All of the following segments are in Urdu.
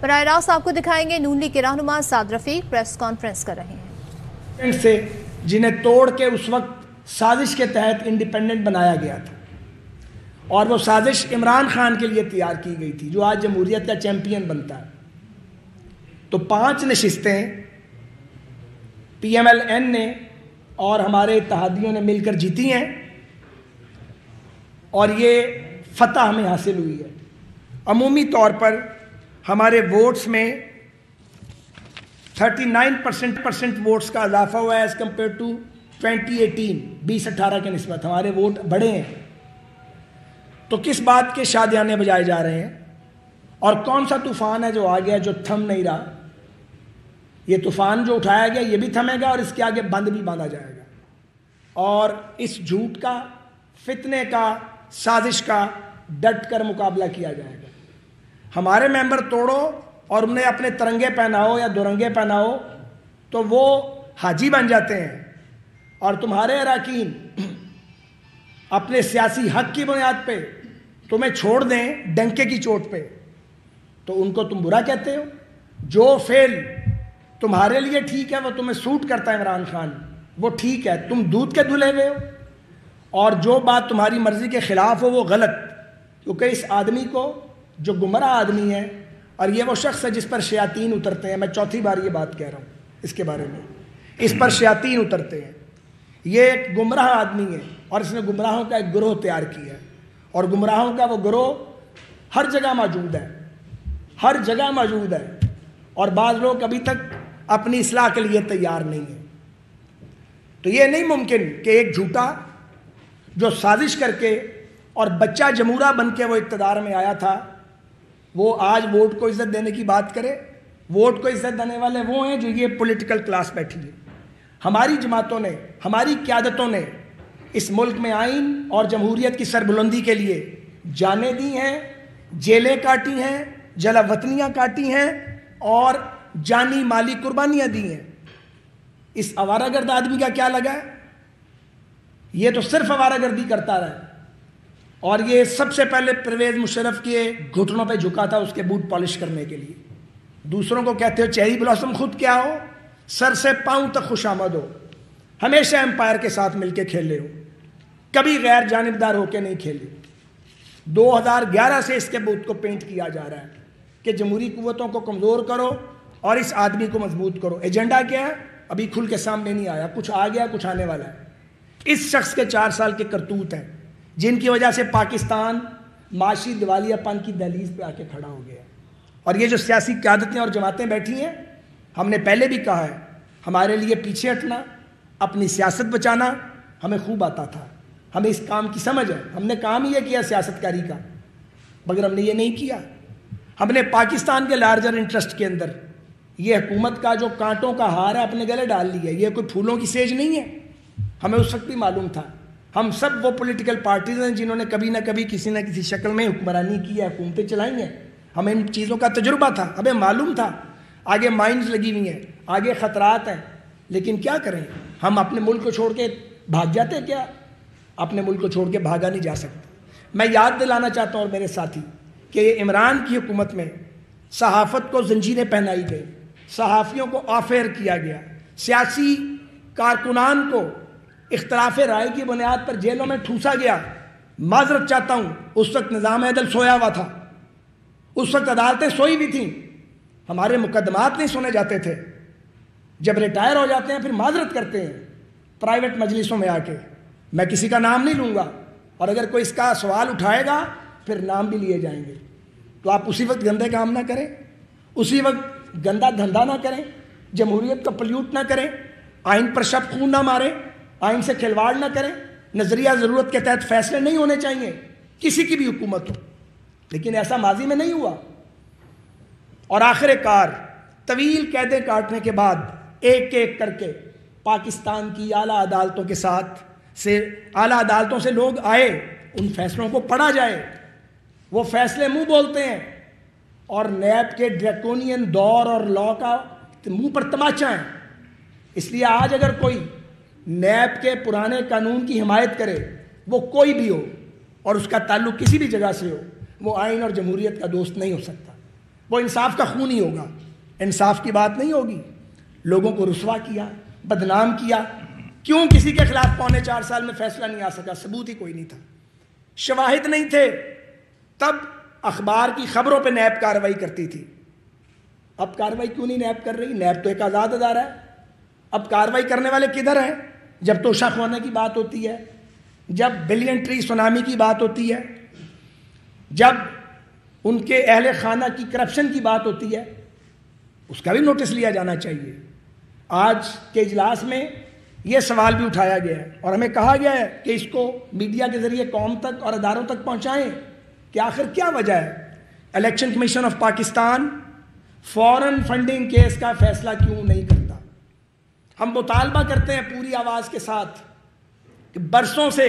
براہ راست آپ کو دکھائیں گے نون لیگ کے رہنما سعد رفیق پریس کانفرنس کر رہے ہیں سے جنہیں توڑ کے اس وقت سازش کے تحت انڈیپینڈنٹ بنایا گیا تھا، اور وہ سازش عمران خان کے لیے تیار کی گئی تھی جو آج جمہوریت کا چیمپئن بنتا ہے۔ تو 5 نشستیں پی ایم ایل این نے اور ہمارے اتحادیوں نے مل کر جیتی ہیں، اور یہ فتح ہمیں حاصل ہوئی ہے۔ عمومی طور پر ہمارے ووٹس میں 39% ووٹس کا اضافہ ہوا ہے ایز کمپیئر ٹو 2018 2018 کے نسبت ہمارے ووٹ بڑھے ہیں۔ تو کس بات کے شادیانے بجائے جا رہے ہیں، اور کون سا طوفان ہے جو آ گیا جو تھم نہیں رہا؟ یہ طوفان جو اٹھایا گیا یہ بھی تھمے گا اور اس کے آگے بند بھی باندھا جائے گا، اور اس جھوٹ کا، فتنے کا، سازش کا ڈٹ کر مقابلہ کیا جائے گا۔ ہمارے ممبر توڑو اور انہیں اپنے ترنگے پہناؤ یا دورنگے پہناؤ تو وہ حاجی بن جاتے ہیں، اور تمہارے اراکین اپنے سیاسی حق کی بنیاد پہ تمہیں چھوڑ دیں ڈنکے کی چوٹ پہ تو ان کو تم برا کہتے ہو۔ جو فعل تمہارے لیے ٹھیک ہے وہ تمہیں سوٹ کرتا ہے عمران خان، وہ ٹھیک ہے، تم دودھ کے دھلے ہوئے ہو، اور جو بات تمہاری مرضی کے خلاف ہو وہ غلط، کیونکہ اس آدمی کو جو گمراہ آدمی ہے، اور یہ وہ شخص ہے جس پر شیاطین اترتے ہیں، میں چوتھی بار یہ بات کہہ رہا ہوں اس کے بارے میں، اس پر شیاطین اترتے ہیں، یہ ایک گمراہ آدمی ہے اور اس نے گمراہوں کا ایک گروہ تیار کیا ہے، اور گمراہوں کا وہ گروہ ہر جگہ موجود ہے، ہر جگہ موجود ہے، اور بعض لوگ ابھی تک اپنی اصلاح کے لیے تیار نہیں ہیں۔ تو یہ نہیں ممکن کہ ایک جھوٹا جو سازش کر کے اور بچہ جمہورہ بن کے وہ اقتدار میں آیا تھا، وہ آج ووٹ کو عزت دینے کی بات کرے۔ ووٹ کو عزت دینے والے وہ ہیں جو یہ پولیٹیکل کلاس بیٹھی ہے۔ ہماری جماعتوں نے، ہماری قیادتوں نے اس ملک میں آئین اور جمہوریت کی سربلندی کے لیے جانیں دی ہیں، جیلیں کاٹی ہیں، جلا وطنیاں کاٹی ہیں، اور جانی مالی قربانیاں دی ہیں۔ اس آوارہ گرد آدمی کا کیا لگا ہے؟ یہ تو صرف آوارہ گردی کرتا رہا، اور یہ سب سے پہلے پرویز مشرف کے گھٹنوں پہ جھکا تھا اس کے بوٹ پالش کرنے کے لیے۔ دوسروں کو کہتے ہو چیری بلاسم، خود کیا ہو؟ سر سے پاؤں تک خوش آمد ہو، ہمیشہ امپائر کے ساتھ مل کے کھیلے ہو، کبھی غیر جانبدار ہو کے نہیں کھیلے۔ 2011 سے اس کے بوت کو پینٹ کیا جا رہا ہے کہ جمہوری قوتوں کو کمزور کرو اور اس آدمی کو مضبوط کرو۔ ایجنڈا کیا ہے؟ ابھی کھل کے سامنے نہیں آیا، کچھ آ گیا، کچھ آنے والا ہے۔ اس شخص کے 4 سال کے کرتوت ہیں جن کی وجہ سے پاکستان معاشی دیوالیہ پن کی دہلیز پہ آ کے کھڑا ہو گیا۔ اور یہ جو سیاسی قیادتیں اور جماعتیں بیٹھی ہیں، ہم نے پہلے بھی کہا ہے، ہمارے لیے پیچھے ہٹنا، اپنی سیاست بچانا ہمیں خوب آتا تھا، ہمیں اس کام کی سمجھ ہے، ہم نے کام یہ کیا سیاست کاری کا، مگر ہم نے یہ نہیں کیا۔ ہم نے پاکستان کے لارجر انٹرسٹ کے اندر یہ حکومت کا جو کانٹوں کا ہار ہے اپنے گلے ڈال لیا۔ یہ کوئی پھولوں کی سیج نہیں ہے، ہمیں اس وقت بھی معلوم تھا۔ ہم سب وہ پولیٹیکل پارٹیز ہیں جنہوں نے کبھی نہ کبھی کسی نہ کسی شکل میں حکمرانی کی ہے، حکومتیں چلائی ہیں، ہمیں ان چیزوں کا تجربہ تھا، ہمیں معلوم تھا آگے مائنز لگی ہوئی ہیں، آگے خطرات ہیں، لیکن کیا کریں، ہم اپنے ملک کو چھوڑ کے بھاگ جاتے کیا؟ اپنے ملک کو چھوڑ کے بھاگا نہیں جا سکتا۔ میں یاد دلانا چاہتا ہوں اور میرے ساتھی کہ عمران کی حکومت میں صحافت کو زنجیریں پہنائی گئی، صحافیوں کو آف ایئر کیا گیا، سیاسی کارکنان کو اختلاف رائے کی بنیاد پر جیلوں میں ٹھوسا گیا۔ معذرت چاہتا ہوں، اس وقت نظام عدل سویا ہوا تھا، اس وقت عدالتیں سوئی ہوئی تھیں، ہمارے مقدمات نہیں سنے جاتے تھے۔ جب ریٹائر ہو جاتے ہیں پھر معذرت کرتے ہیں پرائیویٹ مجلسوں میں آ کے، میں کسی کا نام نہیں لوں گا، اور اگر کوئی اس کا سوال اٹھائے گا پھر نام بھی لیے جائیں گے۔ تو آپ اسی وقت گندے کام نہ کریں، اسی وقت گندا دھندا نہ کریں، جمہوریت کو پلیوٹ نہ کریں، آئین پر شب خون نہ ماریں، آئین سے کھلواڑ نہ کریں۔ نظریہ ضرورت کے تحت فیصلے نہیں ہونے چاہیے، کسی کی بھی حکومت ہو، لیکن ایسا ماضی میں نہیں ہوا۔ اور آخر کار طویل قیدیں کاٹنے کے بعد ایک ایک کر کے پاکستان کی اعلیٰ عدالتوں کے ساتھ اعلیٰ عدالتوں سے لوگ آئے، ان فیصلوں کو پڑھا جائے، وہ فیصلے منہ بولتے ہیں، اور نیب کے ڈریکونین دور اور لا کا منہ پر تماچا ہے۔ اس لیے آج اگر کوئی نیب کے پرانے قانون کی حمایت کرے، وہ کوئی بھی ہو اور اس کا تعلق کسی بھی جگہ سے ہو، وہ آئین اور جمہوریت کا دوست نہیں ہو سکتا۔ وہ انصاف کا خون ہی ہوگا، انصاف کی بات نہیں ہوگی. لوگوں کو رسوا کیا، بدنام کیا. کیوں کسی کے خلاف 4.25 سال میں فیصلہ نہیں آ سکا؟ ثبوت ہی کوئی نہیں تھا، شواہد نہیں تھے. تب اخبار کی خبروں پہ نیب کارروائی کرتی تھی. اب کارروائی کیوں نہیں نیب کر رہی؟ نیب تو ایک آزاد ادارہ ہے. اب کارروائی کرنے والے کدھر ہیں؟ جب توشہ خوانے کی بات ہوتی ہے، جب بلین ٹری سونامی کی بات ہوتی ہے، جب ان کے اہل خانہ کی کرپشن کی بات ہوتی ہے، اس کا بھی نوٹس لیا جانا چاہیے. آج کے اجلاس میں یہ سوال بھی اٹھایا گیا ہے اور ہمیں کہا گیا ہے کہ اس کو میڈیا کے ذریعے قوم تک اور اداروں تک پہنچائیں کہ آخر کیا وجہ ہے election commission of Pakistan foreign funding case کا فیصلہ کیوں نہیں کرتا. ہم مطالبہ کرتے ہیں پوری آواز کے ساتھ کہ برسوں سے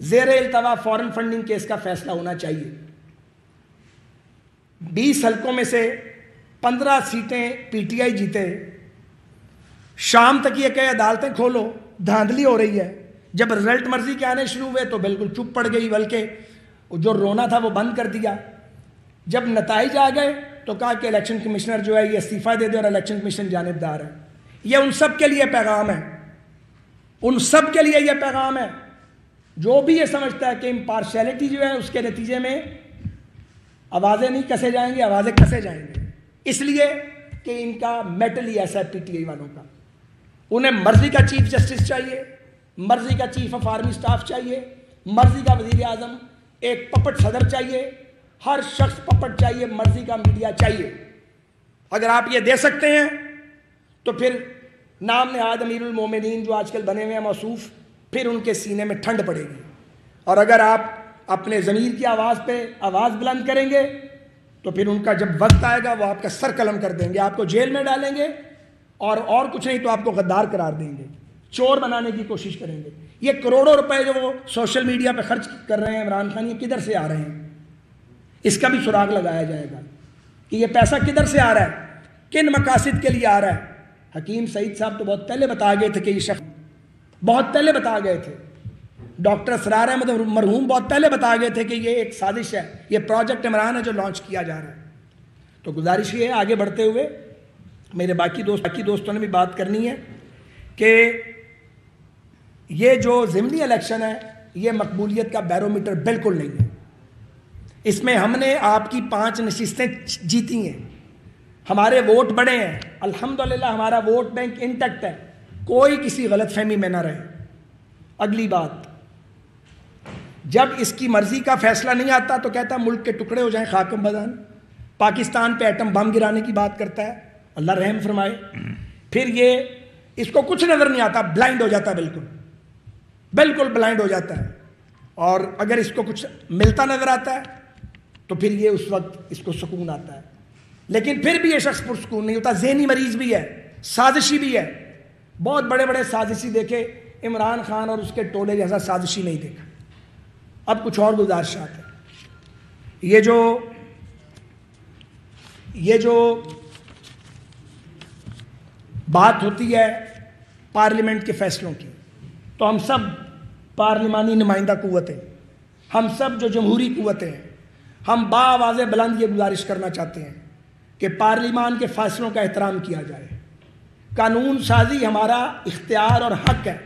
زیر التوا فورن فنڈنگ کیس کا فیصلہ ہونا چاہیے. 20 حلقوں میں سے 15 سیٹیں پی ٹی آئی جیتے. شام تک یہ کہ عدالتیں کھولو، دھاندلی ہو رہی ہے. جب رزلٹ مرضی کے آنے شروع ہوئے تو بالکل چپ پڑ گئی، بلکہ جو رونا تھا وہ بند کر دیا. جب نتائج آ گئے تو کہا کہ الیکشن کمشنر جو ہے یہ استعفیٰ دے دے اور الیکشن کمیشن جانبدار ہے. یہ ان سب کے لیے پیغام ہے، ان سب کے لیے یہ پیغام ہے جو بھی یہ سمجھتا ہے کہ امپارشیلٹی جو ہے اس کے نتیجے میں آوازیں نہیں کسے جائیں گے، آوازیں کسے جائیں گے. اس لیے کہ ان کا میٹل ہی ایسا ہے پی ٹی آئی والوں کا. انہیں مرضی کا چیف جسٹس چاہیے، مرضی کا چیف آف آرمی سٹاف چاہیے، مرضی کا وزیر اعظم، ایک پپٹ صدر چاہیے، ہر شخص پپٹ چاہیے، مرضی کا میڈیا چاہیے. اگر آپ یہ دے سکتے ہیں تو پھر نام نہاد امیر المومنین جو آج کل بنے ہوئے ہیں موصوف، پھر ان کے سینے میں ٹھنڈ پڑے گی. اور اگر آپ اپنے ضمیر کی آواز پہ آواز بلند کریں گے تو پھر ان کا جب وقت آئے گا وہ آپ کا سر قلم کر دیں گے، آپ کو جیل میں ڈالیں گے اور کچھ نہیں تو آپ کو غدار قرار دیں گے، چور بنانے کی کوشش کریں گے. یہ کروڑوں روپے جو وہ سوشل میڈیا پہ خرچ کر رہے ہیں عمران خان، یہ کدھر سے آ رہے ہیں؟ اس کا بھی سراغ لگایا جائے گا کہ یہ پیسہ کدھر سے آ رہا ہے، کن مقاصد کے لیے آ رہا ہے. حکیم سعید صاحب تو بہت پہلے بتا گئے تھے کہ یہ شخص، بہت پہلے بتا گئے تھے. ڈاکٹر اسرار احمد مرحوم بہت پہلے بتا گئے تھے کہ یہ ایک سازش ہے، یہ پروجیکٹ عمران ہے جو لانچ کیا جا رہا ہے. تو گزارش یہ ہے آگے بڑھتے ہوئے میرے باقی دوستوں نے بھی بات کرنی ہے کہ یہ جو ضمنی الیکشن ہے یہ مقبولیت کا بیرومیٹر بالکل نہیں ہے. اس میں ہم نے آپ کی 5 نشستیں جیتی ہیں، ہمارے ووٹ بڑے ہیں، الحمدللہ ہمارا ووٹ بینک انٹیکٹ ہے، کوئی کسی غلط فہمی میں نہ رہے. اگلی بات، جب اس کی مرضی کا فیصلہ نہیں آتا تو کہتا ملک کے ٹکڑے ہو جائیں خاکم بدان، پاکستان پہ ایٹم بم گرانے کی بات کرتا ہے، اللہ رحم فرمائے. پھر یہ اس کو کچھ نظر نہیں آتا، بلائنڈ ہو جاتا ہے، بالکل بلائنڈ ہو جاتا ہے. اور اگر اس کو کچھ ملتا نظر آتا ہے تو پھر یہ اس وقت اس کو سکون آتا ہے. لیکن پھر بھی یہ شخص پرسکون نہیں ہوتا، ذہنی مریض بھی ہے، سازشی بھی ہے. بہت بڑے بڑے سازشی دیکھے، عمران خان اور اس کے ٹولے جیسا سازشی نہیں دیکھا. اب کچھ اور گزارشات ہیں. یہ جو بات ہوتی ہے پارلیمنٹ کے فیصلوں کی، تو ہم سب پارلیمانی نمائندہ قوتیں، ہم سب جو جمہوری قوتیں ہیں، ہم باآواز بلند یہ گزارش کرنا چاہتے ہیں کہ پارلیمان کے فیصلوں کا احترام کیا جائے. قانون سازی ہمارا اختیار اور حق ہے،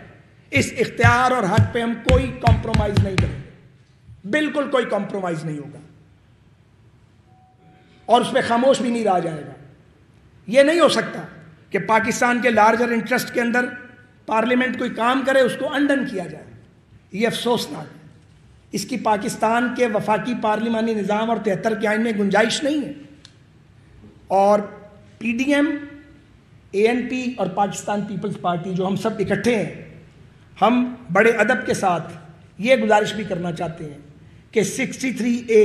اس اختیار اور حق پہ ہم کوئی کمپرومائز نہیں کریں گے، بالکل کوئی کمپرومائز نہیں ہوگا اور اس پہ خاموش بھی نہیں رہا جائے گا. یہ نہیں ہو سکتا کہ پاکستان کے لارجر انٹرسٹ کے اندر پارلیمنٹ کوئی کام کرے اس کو انڈن کیا جائے. یہ افسوسناک ہے. اس کی پاکستان کے وفاقی پارلیمانی نظام اور 73 کے آئین میں گنجائش نہیں ہے. اور پی ڈی ایم، اے این پی اور پاکستان پیپلز پارٹی جو ہم سب اکٹھے ہیں، ہم بڑے ادب کے ساتھ یہ گزارش بھی کرنا چاہتے ہیں کہ 63A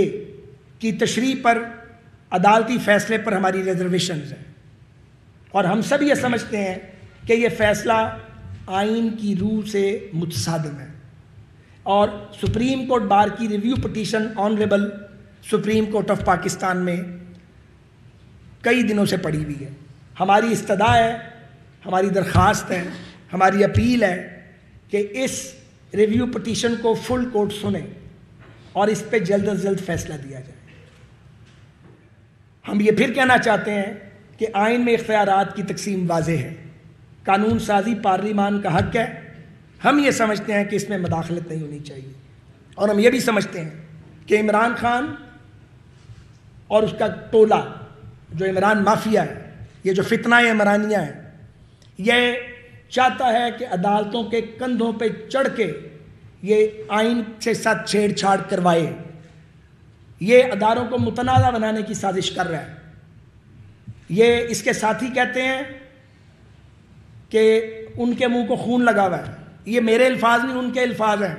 کی تشریح پر، عدالتی فیصلے پر ہماری ریزرویشنز ہیں اور ہم سب یہ سمجھتے ہیں کہ یہ فیصلہ آئین کی روح سے متصادم ہے. اور سپریم کورٹ بار کی review petition honourable supreme court of Pakistan میں کئی دنوں سے پڑی ہوئی ہے. ہماری استدعا ہے، ہماری درخواست ہے، ہماری اپیل ہے کہ اس ریویو پٹیشن کو فل کورٹ سنیں اور اس پہ جلد از جلد فیصلہ دیا جائے. ہم یہ پھر کہنا چاہتے ہیں کہ آئین میں اختیارات کی تقسیم واضح ہے، قانون سازی پارلیمان کا حق ہے، ہم یہ سمجھتے ہیں کہ اس میں مداخلت نہیں ہونی چاہیے، اور ہم یہ بھی سمجھتے ہیں کہ عمران خان اور اس کا ٹولہ جو عمران مافیا ہے، یہ جو فتنہ عمرانیہ ہے، یہ چاہتا ہے کہ عدالتوں کے کندھوں پہ چڑھ کے یہ آئین کے ساتھ چھیڑ چھاڑ کروائے، یہ اداروں کو متنازع بنانے کی سازش کر رہا ہے۔ یہ اس کے ساتھی کہتے ہیں کہ ان کے منہ کو خون لگا ہوا ہے، یہ میرے الفاظ نہیں، ان کے الفاظ ہیں،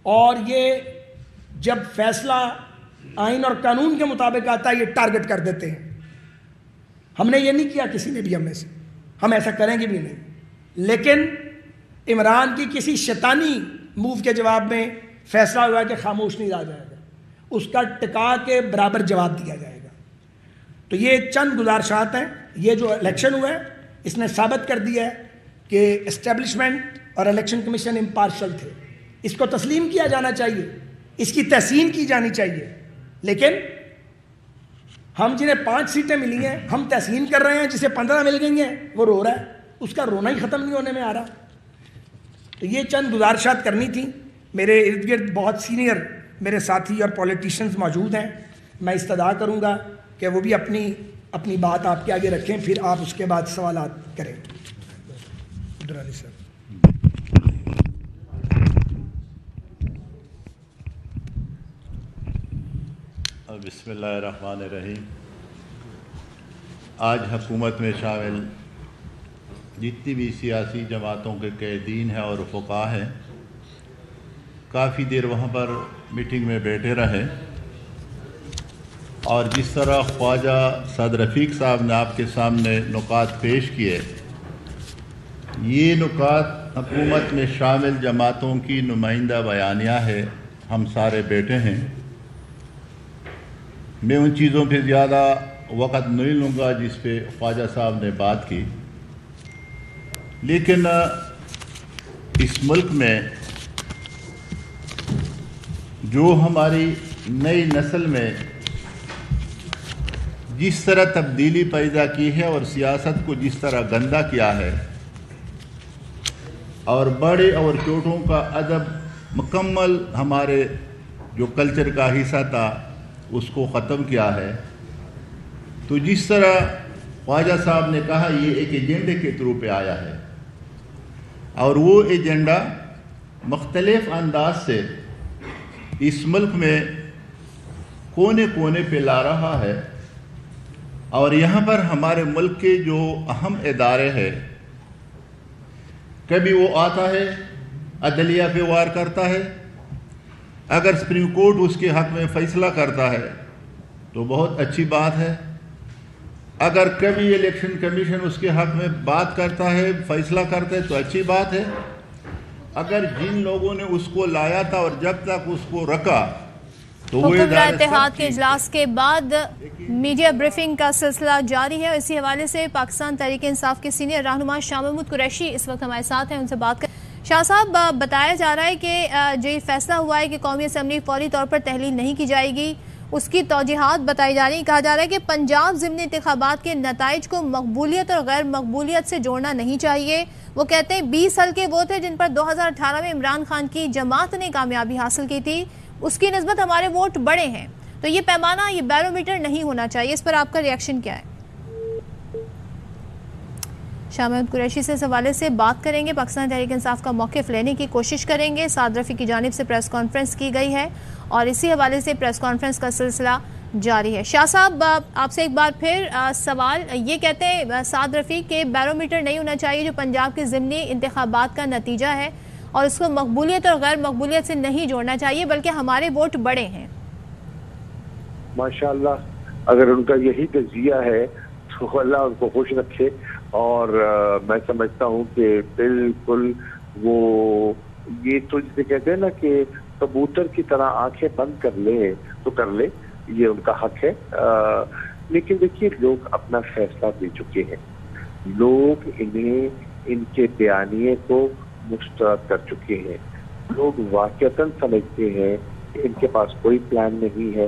اور یہ جب فیصلہ آئین اور قانون کے مطابق آتا ہے یہ ٹارگٹ کر دیتے ہیں۔ ہم نے یہ نہیں کیا کسی نے بھی ہم میں سے، ہم ایسا کریں گے بھی نہیں، لیکن عمران کی کسی شیطانی موو کے جواب میں فیصلہ ہوا کہ خاموش نہیں رہا جائے گا، اس کا ٹکا کے برابر جواب دیا جائے گا۔ تو یہ چند گزارشات ہیں۔ یہ جو الیکشن ہوا ہے اس نے ثابت کر دیا ہے کہ اسٹیبلشمنٹ اور الیکشن کمیشن امپارشل تھے، اس کو تسلیم کیا جانا چاہیے، اس کی تحسین کی جانی چاہیے، لیکن ہم جنہیں 5 سیٹیں ملی ہیں ہم تحسین کر رہے ہیں، جسے 15 مل گئی ہیں وہ رو رہا ہے، اس کا رونا ہی ختم نہیں ہونے میں آ رہا۔ تو یہ چند گزارشات کرنی تھی۔ میرے ارد گرد بہت سینئر میرے ساتھی اور پولیٹیشنز موجود ہیں، میں استدعا کروں گا کہ وہ بھی اپنی بات آپ کے آگے رکھیں، پھر آپ اس کے بعد سوالات کریں۔ عبدالعلی صاحب۔ بسم اللہ الرحمن الرحیم۔ آج حکومت میں شامل جتنی بھی سیاسی جماعتوں کے قائدین ہیں اور رفقا ہیں، کافی دیر وہاں پر میٹنگ میں بیٹھے رہے، اور جس طرح خواجہ سعد رفیق صاحب نے آپ کے سامنے نکات پیش کیے، یہ نکات حکومت میں شامل جماعتوں کی نمائندہ بیانیہ ہے، ہم سارے بیٹھے ہیں۔ میں ان چیزوں پہ زیادہ وقت نہیں لوں گا جس پہ خواجہ صاحب نے بات کی، لیکن اس ملک میں جو ہماری نئی نسل میں جس طرح تبدیلی پیدا کی ہے اور سیاست کو جس طرح گندا کیا ہے، اور بڑے اور چھوٹوں کا ادب مکمل ہمارے جو کلچر کا حصہ تھا اس کو ختم کیا ہے، تو جس طرح خواجہ صاحب نے کہا یہ ایک ایجنڈے کے تھرو پہ آیا ہے، اور وہ ایجنڈا مختلف انداز سے اس ملک میں کونے کونے پہ لا رہا ہے، اور یہاں پر ہمارے ملک کے جو اہم ادارے ہیں، کبھی وہ آتا ہے عدلیہ پہ وار کرتا ہے، اگر سپریم کورٹ اس کے حق میں فیصلہ کرتا ہے تو بہت اچھی بات ہے، اگر کبھی الیکشن کمیشن اس کے حق میں بات کرتا ہے، فیصلہ کرتا ہے تو اچھی بات ہے، اگر جن لوگوں نے اس کو لایا تھا اور جب تک اس کو رکھا تو وہ حکمراں اتحاد کے اجلاس کے بعد میڈیا بریفنگ کا سلسلہ جاری ہے۔ اسی حوالے سے پاکستان تحریک انصاف کے سینئر رہنما شاہ محمود قریشی اس وقت ہمارے ساتھ ہیں، ان سے بات کریں۔ شاہ صاحب، بتایا جا رہا ہے کہ جو یہ فیصلہ ہوا ہے کہ قومی اسمبلی فوری طور پر تحلیل نہیں کی جائے گی، اس کی توجیحات بتائی جا رہی ہیں۔ کہا جا رہا ہے کہ پنجاب ضمنی انتخابات کے نتائج کو مقبولیت اور غیر مقبولیت سے جوڑنا نہیں چاہیے۔ وہ کہتے ہیں 20 حلقے وہ تھے جن پر 2018 میں عمران خان کی جماعت نے کامیابی حاصل کی تھی، اس کی نسبت ہمارے ووٹ بڑے ہیں، تو یہ پیمانہ، یہ بیرو میٹر نہیں ہونا چاہیے۔ اس پر آپ کا ریاکشن کیا ہے؟ شاہ محمود قریشی سے اس حوالے سے بات کریں گے، پاکستان تحریک انصاف کا موقف لینے کی کوشش کریں گے۔ سعد رفیق کی جانب سے پریس کانفرنس کی گئی ہے اور اسی حوالے سے پریس کانفرنس کا سلسلہ جاری ہے۔ شاہ صاحب، آپ سے ایک بار پھر سوال، یہ کہتے ہیں سعد رفیق کہ بیرو میٹر نہیں ہونا چاہیے جو پنجاب کے ضمنی انتخابات کا نتیجہ ہے، اور اس کو مقبولیت اور غیر مقبولیت سے نہیں جوڑنا چاہیے، بلکہ ہمارے ووٹ بڑے ہیں۔ ماشاءاللہ، اگر ان کا یہی تجزیہ ہے تو اللہ ان کو خوش رکھے، اور میں سمجھتا ہوں کہ بالکل وہ یہ تو جسے کہتے ہیں نا کہ کبوتر کی طرح آنکھیں بند کر لے تو کر لے، یہ ان کا حق ہے۔ لیکن دیکھیے، لوگ اپنا فیصلہ دے چکے ہیں، لوگ انہیں ان کے بیانیے کو مسترد کر چکے ہیں، لوگ واقعتاً سمجھتے ہیں کہ ان کے پاس کوئی پلان نہیں ہے۔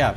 ARY।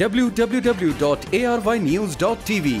www.ARYnews.tv।